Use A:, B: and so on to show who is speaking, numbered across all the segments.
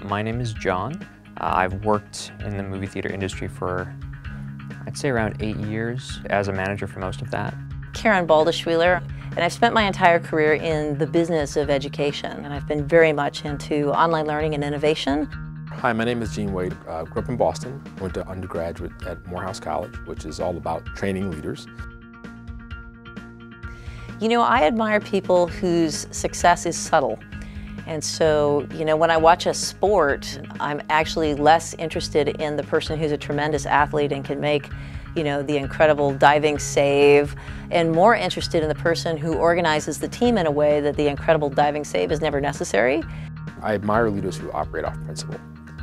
A: My name is John. I've worked in the movie theater industry for, I'd say, around 8 years as a manager for most of that.
B: Karen Baldischweiler, and I've spent my entire career in the business of education, and I've been very much into online learning and innovation.
C: Hi, my name is Gene Wade. Grew up in Boston, went to undergraduate at Morehouse College, which is all about training leaders.
B: You know, I admire people whose success is subtle. And so, you know, when I watch a sport, I'm actually less interested in the person who's a tremendous athlete and can make, you know, the incredible diving save, and more interested in the person who organizes the team in a way that the incredible diving save is never necessary.
C: I admire leaders who operate off principle,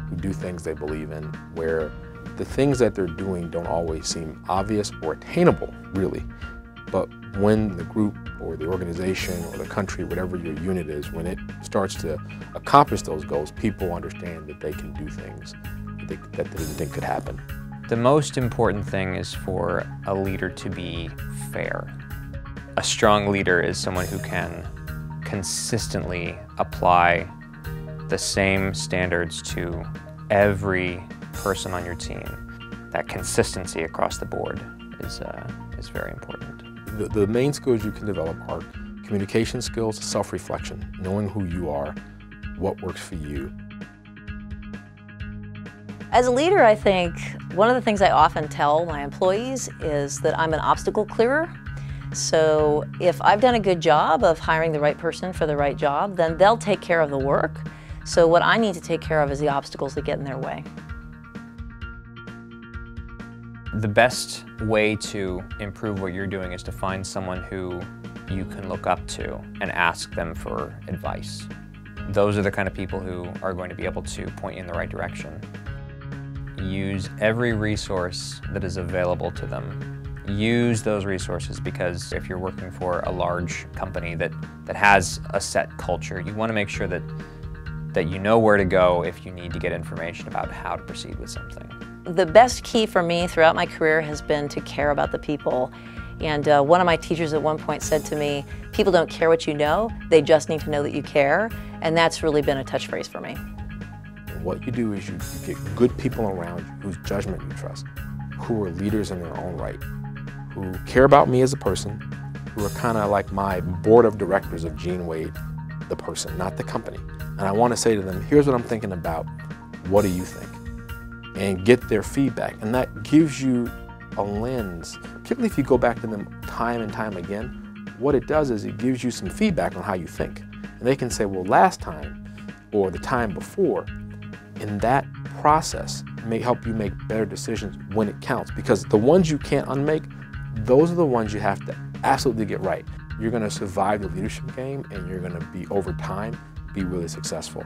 C: who do things they believe in, where the things that they're doing don't always seem obvious or attainable, really. But when the group or the organization or the country, whatever your unit is, when it starts to accomplish those goals, people understand that they can do things that they didn't think could happen.
A: The most important thing is for a leader to be fair. A strong leader is someone who can consistently apply the same standards to every person on your team. That consistency across the board is very important.
C: The main skills you can develop are communication skills, self-reflection, knowing who you are, what works for you.
B: As a leader, I think one of the things I often tell my employees is that I'm an obstacle clearer. So if I've done a good job of hiring the right person for the right job, then they'll take care of the work. So what I need to take care of is the obstacles that get in their way.
A: The best way to improve what you're doing is to find someone who you can look up to and ask them for advice. Those are the kind of people who are going to be able to point you in the right direction. Use every resource that is available to them. Use those resources, because if you're working for a large company that has a set culture, you want to make sure that you know where to go if you need to get information about how to proceed with something.
B: The best key for me throughout my career has been to care about the people. And one of my teachers at one point said to me, people don't care what you know, they just need to know that you care. And that's really been a touch phrase for me.
C: What you do is you get good people around you whose judgment you trust, who are leaders in their own right, who care about me as a person, who are kind of like my board of directors of Gene Wade, the person, not the company. And I want to say to them, here's what I'm thinking about, what do you think? And get their feedback. And that gives you a lens, particularly if you go back to them time and time again. What it does is it gives you some feedback on how you think. And they can say, well, last time or the time before, in that process may help you make better decisions when it counts. Because the ones you can't unmake, those are the ones you have to absolutely get right. You're going to survive the leadership game, and you're going to be, over time, be really successful.